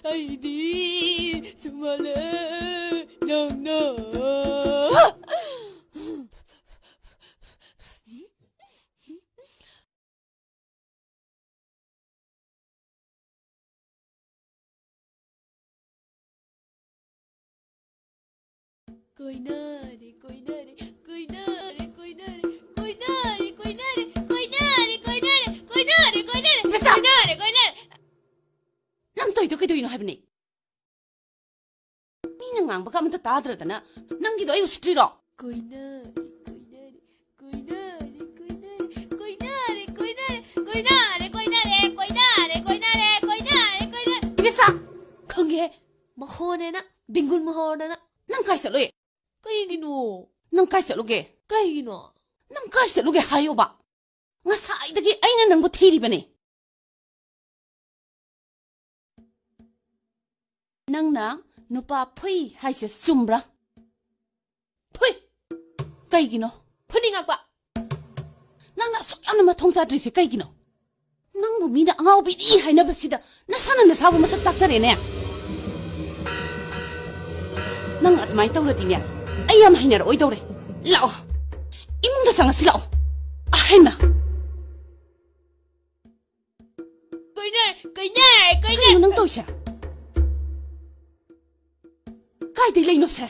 아이디 정말래 낭낭 Coinare, coinare, coinare, coinare, coinare, coinare, coinare, coinare, coinare, coinare, coinare, coinare. Nang toy to kaido ino habni. Minang ang baka manta tadra dana. Nang gido ayo striro. Coinare, coinare, coinare, coinare, coinare, coinare, coinare, coinare, coinare, coinare, coinare, coinare. Bisa. Kangge, mahone na, bingul mahone na. Nang kai sa loy. Kaigino, Nang kai sa luge. kaigino. Nang kai sa luge hayo ba. Nga sai dagi ay na nang butiri ba ni. Nang na nupa pui hay sa sumbra. Pui, Kay gino. puningak ba? Nang na sok yan na matong tadri si kay gino. Nang bumina ang aw bidi hay na basida. Nasana na sabo masak taksa rin eh. Nang at may tawra din yan. Ayam hay na ro'y tawre. Lao. Imong dasang nga sila o. Ahay ma. Coinare, coinare, Kaya coinare. mo nang to siya. Kay di lay no siya.